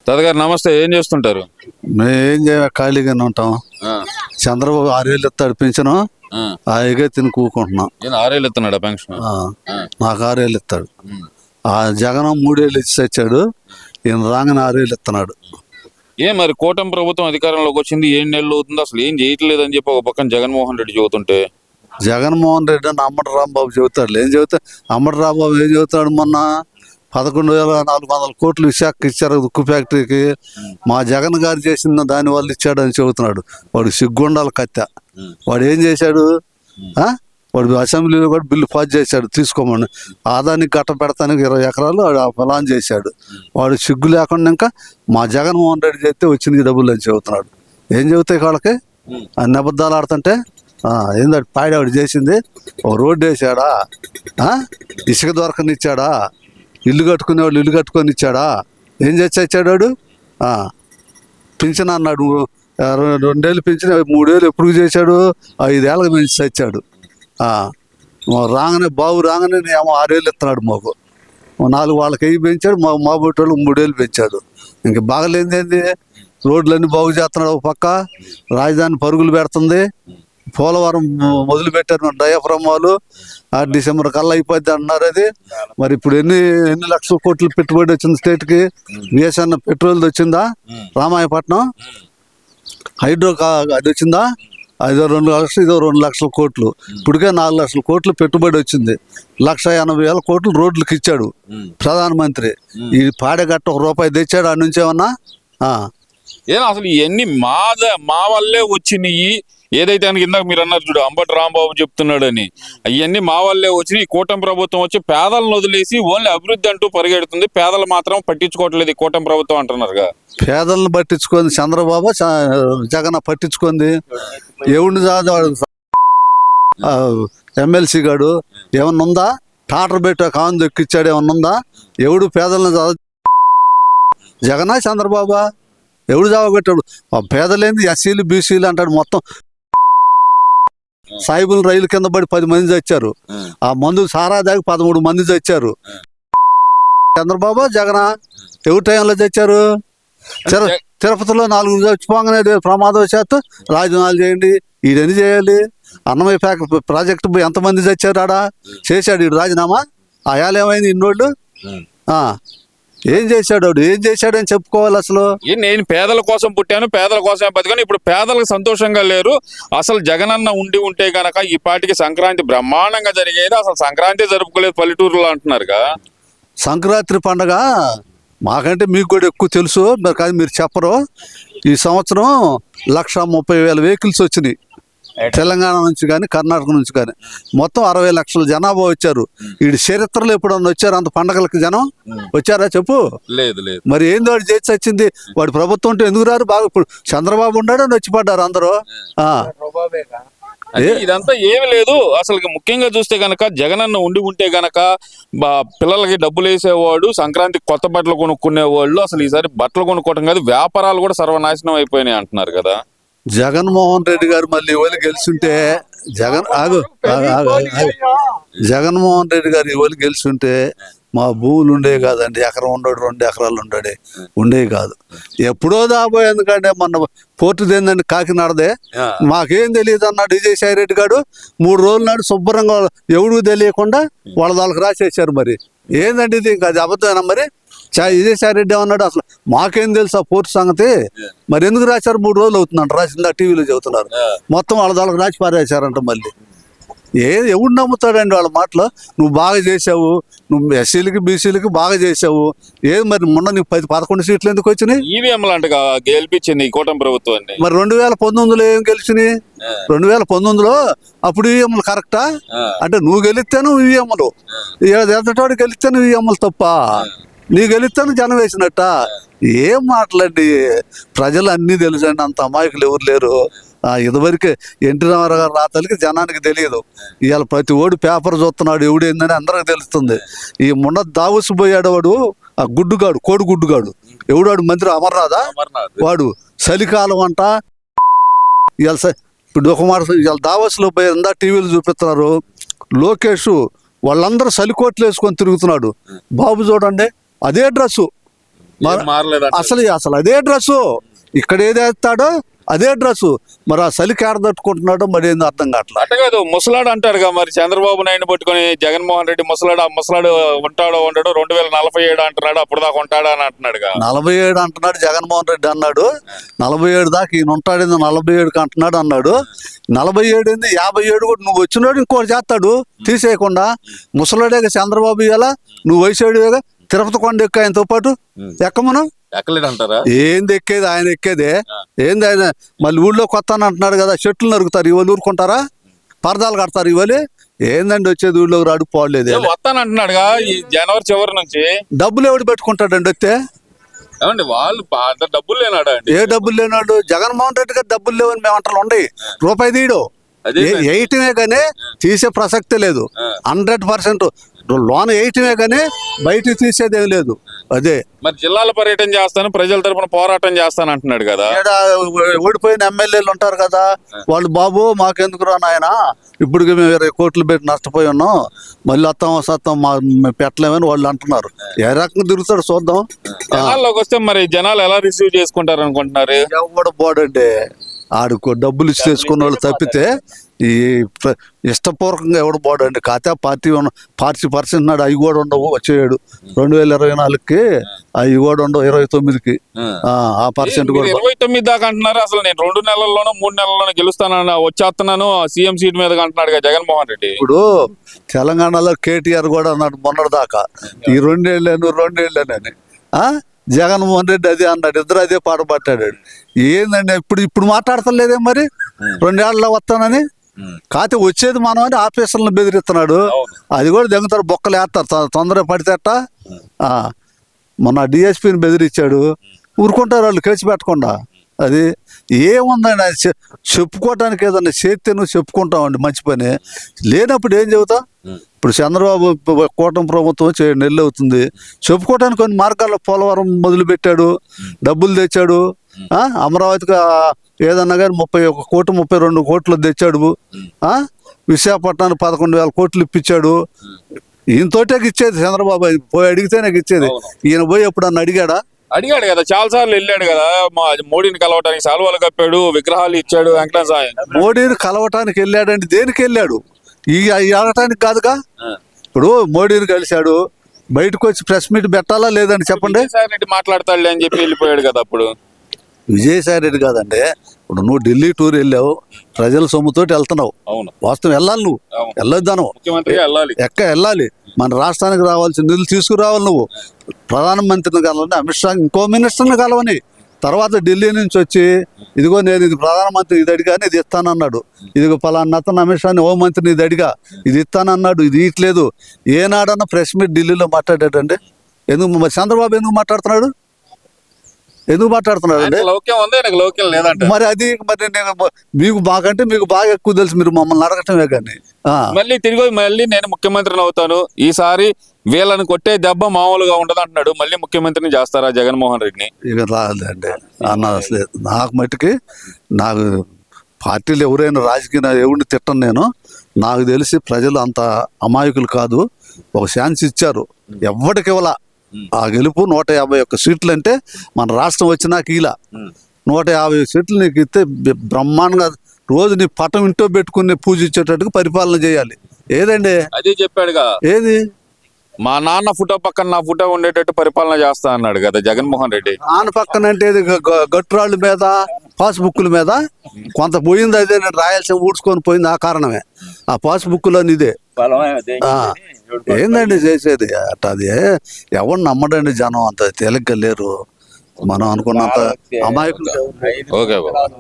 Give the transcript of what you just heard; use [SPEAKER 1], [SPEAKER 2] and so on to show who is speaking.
[SPEAKER 1] తాతగారు నమస్తే. ఏం చేస్తుంటారు?
[SPEAKER 2] మేం ఖాళీగానే ఉంటాం. చంద్రబాబు 6,000 ఇస్తాడు పెన్షన్, హాయిగా తిని కూకుంటున్నాం.
[SPEAKER 1] 6,000 ఇస్తున్నాడా పెన్షన్?
[SPEAKER 2] నాకు 6,000 ఇస్తాడు. ఆ జగన్ 3,000 ఇచ్చి వచ్చాడు, ఈయన రాగానే 6,000 ఇస్తున్నాడు.
[SPEAKER 1] మరి కూటమి ప్రభుత్వం అధికారంలోకి వచ్చింది 7 నెలలు అవుతుంది, అసలు ఏం చేయట్లేదు అని చెప్పి ఒక పక్కన జగన్మోహన్ రెడ్డి చెబుతుంటే,
[SPEAKER 2] జగన్మోహన్ రెడ్డి అని అమ్మటి రాంబాబు చెబుతాడు. ఏం చెబుతా? అమ్మటి రాంబాబు ఏం చెబుతాడు? మొన్న 11,400 కోట్లు విశాఖ ఇచ్చారు ఉక్కు ఫ్యాక్టరీకి, మా జగన్ గారు చేసిన దాని వల్ల ఇచ్చాడని చెబుతున్నాడు. వాడు సిగ్గుండాలి కత్త. వాడు ఏం చేశాడు? వాడు అసెంబ్లీలో కూడా బిల్లు పాస్ చేశాడు, తీసుకోమని. ఆదానికి గట్ట పెడతానికి 20 ఎకరాలు వాడు ప్లాన్ చేశాడు. వాడు సిగ్గు లేకుండా ఇంకా మా జగన్మోహన్ రెడ్డి చేస్తే వచ్చింది డబ్బులు అని చెబుతున్నాడు. ఏం చెబుతాయి వాళ్ళకి? అన్ని అబద్ధాలు ఆడుతుంటే ఏంటంటే పాడావిడ చేసింది. ఓ రోడ్డు వేసాడా? ఇసుక దొరకనిచ్చాడా? ఇల్లు కట్టుకునేవాళ్ళు ఇల్లు కట్టుకొని ఇచ్చాడా? ఏం చేసి ఇచ్చాడు వాడు? పింఛన్ అన్నాడు, 2 ఏళ్ళు పింఛన్, 3 ఏళ్ళు ఎప్పుడు చేశాడు? 5 ఏళ్ళకి పెంచి వచ్చాడు. రాగానే బాబు రాగానే ఏమో 6 ఏళ్ళు ఇస్తున్నాడు. మాకు 4 వాళ్ళకి వెయ్యి పెంచాడు, మా బొట్టోళ్ళకి 3 ఏళ్ళు పెంచాడు. ఇంక బాగలేదేంది? రోడ్లన్నీ బాగు చేస్తున్నాడు. ఒక పక్క రాజధాని పరుగులు పెడుతుంది. పోలవరం మొదలు పెట్టారు డయాఫ్రమ్ వాళ్ళు, డిసెంబర్ కల్లా అయిపోద్ది అన్నారు. అది మరి ఇప్పుడు ఎన్ని లక్షల కోట్లు పెట్టుబడి వచ్చింది స్టేట్కి? బిఎస్ఎన్ పెట్రోల్ వచ్చిందా? రామాయపట్నం హైడ్రో అది వచ్చిందా? అదో 2 లక్షలు, ఇదో 2 లక్షల కోట్లు. ఇప్పటికే 4 లక్షల కోట్లు పెట్టుబడి వచ్చింది. 1,80,000 కోట్లు రోడ్లకు ఇచ్చాడు ప్రధానమంత్రి. ఈ పాడగట్ట ₹1 తెచ్చాడు. ఆ నుంచి ఏమన్నా
[SPEAKER 1] అసలు ఇవన్నీ మా వల్లే వచ్చినాయి. ఏదైతే ఇందాక మీరు అన్నారు చూడు, అంబటి రాంబాబు చెప్తున్నాడని, అవన్నీ మా వల్లే వచ్చినాయి. ఈ కూటమి ప్రభుత్వం వచ్చి పేదలను వదిలేసి ఓన్లీ అభివృద్ధి అంటూ పరిగెడుతుంది, పేదలు మాత్రం పట్టించుకోవట్లేదు ఈ కూటమి ప్రభుత్వం అంటున్నారుగా.
[SPEAKER 2] పేదలను పట్టించుకుంది చంద్రబాబు, జగన్ పట్టించుకుంది. ఎవరిని ఎమ్మెల్సీ గాడు ఏమన్నా ఉందా? టాటర్ పెట్టా కాను ఎక్కిచ్చాడు, ఏమన్నా ఉందా? ఎవడు పేదలను జగనా చంద్రబాబా? ఎవడు జాబెట్టాడు? పేదలేంది ఎస్సీలు బీసీలు అంటాడు. మొత్తం సాయిబుల్ రైలు కింద పడి 10 మంది చచ్చారు. ఆ మందు సారా దాకా 13 మంది చచ్చారు. చంద్రబాబు జగనా? ఎవరి టైంలో చచ్చారు? తిరుపతిలో 4 చచ్చిపోగానే ప్రమాదవశాత్తు రాజీనామాలు చేయండి, ఇదన్నీ చేయాలి. అన్నమయ్య ప్రాజెక్టు ఎంతమంది చచ్చారు? ఆడ చేశాడు ఇడు రాజీనామా. ఆయాలు ఏమైంది ఇన్నోళ్ళు? ఏం చేశాడు? ఏం చేశాడని చెప్పుకోవాలి. అసలు
[SPEAKER 1] నేను పేదల కోసం పుట్టాను, పేదల కోసమే బతికాను, ఇప్పుడు పేదలకు సంతోషంగా లేరు. అసలు జగనన్న ఉంటే గనక ఈ పాటికి సంక్రాంతి బ్రహ్మాండంగా జరిగేది. అసలు సంక్రాంతి జరుపుకోలేదు పల్లెటూరులో అంటున్నారుగా.
[SPEAKER 2] సంక్రాంతి పండగ మాకంటే మీకు కూడా ఎక్కువ తెలుసు, కానీ మీరు చెప్పరు. ఈ సంవత్సరం 130,000 వెహికల్స్ వచ్చినాయి తెలంగాణ నుంచి కానీ కర్ణాటక నుంచి కానీ. మొత్తం 60 లక్షల జనాభా వచ్చారు. వీడి చరిత్రలో ఎప్పుడన్నా వచ్చారు అంత పండగలకి జనం? వచ్చారా చెప్పు?
[SPEAKER 1] లేదు.
[SPEAKER 2] మరి ఏంది వాడు చేసి వచ్చింది? వాడు ప్రభుత్వం ఉంటే ఎందుకు రారు? బాగా ఇప్పుడు చంద్రబాబు ఉన్నాడు అని వచ్చి పడ్డారు అందరూ.
[SPEAKER 1] ఇదంతా ఏమి లేదు. అసలు ముఖ్యంగా చూస్తే గనక జగనన్న ఉంటే గనక పిల్లలకి డబ్బులు వేసేవాడు, సంక్రాంతి కొత్త బట్టలు కొనుక్కునేవాళ్ళు. అసలు ఈసారి బట్టలు కొనుక్కోవటం కాదు, వ్యాపారాలు కూడా సర్వనాశనం అయిపోయినాయి అంటున్నారు కదా.
[SPEAKER 2] జగన్మోహన్ రెడ్డి గారు మళ్ళీ ఎవరు గెలుచుంటే జగన్మోహన్ రెడ్డి గారు ఎవరు గెలుచుంటే మా భూములు ఉండేవి కాదండి. ఎకరం ఉండడు, 2 ఎకరాలు ఉండేవి కాదు. ఎప్పుడో దాబోయే. ఎందుకంటే మొన్న పోర్టు ఏందండి కాకినాడదే, మాకేం తెలియదు అన్నాడు విజయసాయి రెడ్డి గారు. 3 రోజుల నాడు శుభ్రంగా ఎవడు తెలియకుండా వాళ్ళకి రాసేసారు. మరి ఏందండి ఇది? ఇంకా అది అబద్ధమేనా? మరి విజయసాయి రెడ్డి ఏమన్నాడు? అసలు మాకేం తెలుసు ఆ పోర్టు సంగతి? మరి ఎందుకు రాశారు? 3 రోజులు అవుతుందంట రాసిందా, టీవీలో చెబుతున్నారు. మొత్తం వాళ్ళకి రాసి పారేశారంట. మళ్ళీ ఎవడు నమ్ముతాడండి వాళ్ళ మాటలు? నువ్వు బాగా చేసావు, నువ్వు ఎస్సీలకి బీసీలకి బాగా చేసావు. మరి మొన్న నీకు 11 సీట్లు ఎందుకు వచ్చినాయి?
[SPEAKER 1] ఈవీఎంలు అంటే గెలిపించింది ఈ కూటమి ప్రభుత్వం.
[SPEAKER 2] మరి 2019లో ఏం గెలిచినాయి? 2019లో అప్పుడు ఈవీఎంలు కరెక్టా? అంటే నువ్వు గెలిస్తేను ఈవీఎంలు, ఎదటోడు గెలిస్తేను ఈవీఎంలు తప్ప, నీ గెలిస్తేను జనం వేసినట్ట. ఏం మాటలండి? ప్రజలు అన్నీ తెలుసండి, అంత అమాయకులు ఎవరు లేరు. ఇదివరకు ఎన్టీ రామారావు గారు రాతలకి జనానికి తెలియదు. ఇవాళ ప్రతి ఓడు పేపర్ చూస్తున్నాడు, ఎవడేందని అందరికి తెలుస్తుంది. ఈ మొన్న దావసిపోయాడు వాడు, ఆ గుడ్డుగాడు, కోడి గుడ్డుగాడు. ఎవడాడు? మంత్రి అమర్నాథా? వాడు చలికాలం అంట. ఇప్పుడు ఇవాళ దావస్లో పోయిందా టీవీలు చూపిస్తున్నారు. లోకేష్ వాళ్ళందరూ చలికోట్లు వేసుకొని తిరుగుతున్నాడు. బాబు చూడండి అదే డ్రెస్సు,
[SPEAKER 1] ఏం మారలేదంట.
[SPEAKER 2] అసలు అదే డ్రెస్సు ఇక్కడ ఏది వేస్తాడో అదే డ్రెస్సు. మరి ఆ చలికి ఏడ తట్టుకుంటున్నాడో మరి ఏంది అర్థం కావట్లేదు.
[SPEAKER 1] అట్ట కాదు, ముసలాడు అంటాడుగా మరి చంద్రబాబు నాయుడు పట్టుకొని జగన్మోహన్ రెడ్డి ముసలాడు, ఆ ముసలాడు ఉంటాడో ఉండడో 2047 అంటున్నాడు, అప్పుడు దాకా ఉంటాడా అని అంటున్నాడుగా.
[SPEAKER 2] 47 అంటున్నాడు జగన్మోహన్ రెడ్డి అన్నాడు. 47 దాకా ఈయన ఉంటాడేంది 47కి అంటున్నాడు అన్నాడు. 47 ఏంది 57 కూడా నువ్వు వచ్చినాడు ఇంకోటి చేస్తాడు తీసేయకుండా. ముసలాడేగా చంద్రబాబు ఇయ్యాలా, నువ్వు వయసేడుగా తిరుపతి కొండ ఎక్క ఆయనతో పాటు ఎక్కమను.
[SPEAKER 1] ఎక్కలేదంటారా?
[SPEAKER 2] ఏంది ఎక్కేది, ఆయన ఎక్కేదే ఏంది ఆయన. మళ్ళీ ఊళ్ళో కొత్త అని అంటున్నాడు కదా, చెట్లు నరుకుతారు ఇవాళ ఊరుకుంటారా, పరదాలు కడతారు ఇవాళ. ఏందండి వచ్చేది ఊళ్ళోకి రాడు పోలేదు.
[SPEAKER 1] వస్తాను అంటున్నాడుగా ఈ జనవరి చివరి నుంచి.
[SPEAKER 2] డబ్బులు ఎవడు పెట్టుకుంటాడండి వస్తే?
[SPEAKER 1] ఏమండి వాళ్ళు డబ్బులు లేనాడా అండి?
[SPEAKER 2] ఏ డబ్బులు లేనాడు? జగన్మోహన్ రెడ్డి గారు డబ్బులు లేవని మేము అంటలు ఉండయి, రూపాయి తీయడు. వేయటమే కానీ తీసే ప్రసక్తే లేదు. 100% లోన్ వేయటమే కానీ బయట తీసేదేం లేదు. అదే
[SPEAKER 1] మరి జిల్లాల పర్యటన చేస్తాను, ప్రజల తరపున పోరాటం చేస్తాను అంటున్నాడు కదా.
[SPEAKER 2] ఓడిపోయిన ఎమ్మెల్యేలు ఉంటారు కదా, వాళ్ళు బాబు మాకెందుకు రా నాయన, ఇప్పటికి మేము 20 కోట్లు పెట్టి నష్టపోయి ఉన్నాం, మళ్ళీ వస్తాం పెట్టలేమని వాళ్ళు అంటున్నారు. ఏ రకంగా తిరుగుతాడు చూద్దాం.
[SPEAKER 1] జనాల్లోకి వస్తే మరి జనాలు ఎలా రిసీవ్ చేసుకుంటారు అనుకుంటున్నారు?
[SPEAKER 2] ఎవడు పోడండి, ఆడుకో డబ్బులు ఇచ్చి తెచ్చుకున్న వాళ్ళు తప్పితే ఈ ఇష్టపూర్వకంగా ఎవడు పోడండి. కాతే పార్టీ నాడు అవి కూడా ఉండవు. వచ్చేయడు 2024కి అవి కూడా ఉండవు, 29కి ఆ పర్సెంట్ కూడా.
[SPEAKER 1] 29 దాకా అంటున్నారు. అసలు నేను 2 నెలల్లోనో 3 నెలల్లోనో గెలుస్తానని వచ్చేస్తున్నాను సీఎం సీట్ మీద అంటున్నాడు జగన్మోహన్ రెడ్డి.
[SPEAKER 2] ఇప్పుడు తెలంగాణలో కేటీఆర్ కూడా అన్నాడు మొన్నటి దాకా, ఈ 2 ఏళ్ళని జగన్మోహన్ రెడ్డి అదే అన్నాడు. ఇద్దరు అదే పాట పట్టాడు. ఏందండి ఇప్పుడు మాట్లాడతలేదే మరి 2 ఏళ్ళలో వస్తానని. కాకపోతే వచ్చేది మనం అని ఆఫీసర్లను బెదిరిస్తున్నాడు. అది కూడా దెంగుతారు, బొక్కలు వేస్తారు తొందరగా పడితేట. మొన్న డిఎస్పీని బెదిరించాడు, ఊరుకుంటారు వాళ్ళు కేసు పెట్టకుండా. అది ఏముందండి, చెప్పుకోవటానికి ఏదన్నా చేస్తే నువ్వు చెప్పుకుంటావండి, మంచి పని. లేనప్పుడు ఏం చెబుతావు? ఇప్పుడు చంద్రబాబు కూటమి ప్రభుత్వం 7 నెలలు అవుతుంది, చెప్పుకోవటానికి కొన్ని మార్గాల్లో పోలవరం మొదలుపెట్టాడు, డబ్బులు తెచ్చాడు. అమరావతికి ఏదన్నా కానీ 31 కోట్లు 32 కోట్లు తెచ్చాడు. విశాఖపట్నానికి 11,000 కోట్లు ఇప్పించాడు. ఈయనతోటే ఇచ్చేది చంద్రబాబు, పోయి అడిగితేనే ఇచ్చేది. ఈయన పోయి ఎప్పుడన్నా అడిగాడు
[SPEAKER 1] కదా, చాలా సార్లు వెళ్ళాడు కదా. మోడీని కలవటానికి సాల్వాలు కప్పాడు, విగ్రహాలు ఇచ్చాడు.
[SPEAKER 2] మోడీని కలవటానికి వెళ్ళాడంటే దేనికి వెళ్ళాడు? ఈ అడగటానికి కాదుగా. ఇప్పుడు మోడీని కలిశాడు, బయటకు వచ్చి ప్రెస్ మీట్ పెట్టాలా లేదండి చెప్పండి.
[SPEAKER 1] మాట్లాడతాడు అని చెప్పి వెళ్ళిపోయాడు కదా. అప్పుడు
[SPEAKER 2] విజయసాయి రెడ్డి కాదండి, ఇప్పుడు నువ్వు ఢిల్లీ టూర్ వెళ్ళావు, ప్రజల సొమ్ముతోటి వెళ్తున్నావు. వాస్తవం వెళ్ళాలి, నువ్వు వెళ్ళొద్దాను, వెళ్ళాలి. మన రాష్ట్రానికి రావాల్సిన నిధులు తీసుకురావాలి. నువ్వు ప్రధానమంత్రిని కలవని, అమిత్ షా ఇంకో మినిస్టర్ని కలవని, తర్వాత ఢిల్లీ నుంచి వచ్చి ఇదిగో నేను ఇది ప్రధానమంత్రి ఇది అడిగా ఇది ఇస్తానన్నాడు, ఇదిగో పలానా అతను అమిత్ షాని హోంమంత్రిని ఇది అడిగా ఇది ఇస్తానన్నాడు, ఇది ఇట్లేదు. ఏనాడన్నా ప్రెస్ మీట్ ఢిల్లీలో మాట్లాడాడండి? ఎందుకు మరి చంద్రబాబు ఎందుకు మాట్లాడుతున్నాడు అండి? మరి అది మరి నేను మీకు బాగా ఎక్కువ తెలుసు, మీరు మమ్మల్ని అడగటమే కానీ.
[SPEAKER 1] మళ్ళీ నేను ముఖ్యమంత్రిని అవుతాను, ఈసారి వీళ్ళని కొట్టే దెబ్బ మామూలుగా ఉండదు అంటున్నాడు. మళ్ళీ ముఖ్యమంత్రిని చేస్తారా జగన్మోహన్ రెడ్డిని?
[SPEAKER 2] ఇక రాదండి అసలు నాకు మట్టుకి. నాకు పార్టీలు ఎవరైనా రాజకీయ ఎవరిని తిట్టను నేను. నాకు తెలిసి ప్రజలు అంత అమాయకులు కాదు. ఒక ఛాన్స్ ఇచ్చారు, ఎవరికి ఇవ్వలా. ఆ గెలుపు 151 సీట్లు అంటే మన రాష్ట్రం వచ్చినాక ఇలా 150 సీట్లు నీకు ఇస్తే బ్రహ్మాండంగా రోజు నీ పటం ఇంట్లో పెట్టుకుని పూజించేటట్టుగా పరిపాలన చేయాలి. ఏదండి
[SPEAKER 1] అదే చెప్పాడుగా,
[SPEAKER 2] ఏది
[SPEAKER 1] మా నాన్న ఫోటో పక్కన నా ఫోటో ఉండేటట్టు పరిపాలన చేస్తా అన్నాడు కదా జగన్మోహన్ రెడ్డి.
[SPEAKER 2] నాన్న పక్కన అంటే గట్టురాళ్ళ మీద పాస్బుక్ల మీద కొంత పోయింది, అదే నేను రాయాల్సిన ఊడ్చుకొని పోయింది. ఆ కారణమే ఆ పాస్బుక్లో ఇదే. ఏందండి చేసేది అట్ట? అది ఎవరు నమ్మడండి, జనం అంత తేలిగ్గా లేరు. మనం అనుకున్నంత అమాయకులు.
[SPEAKER 1] ఓకే.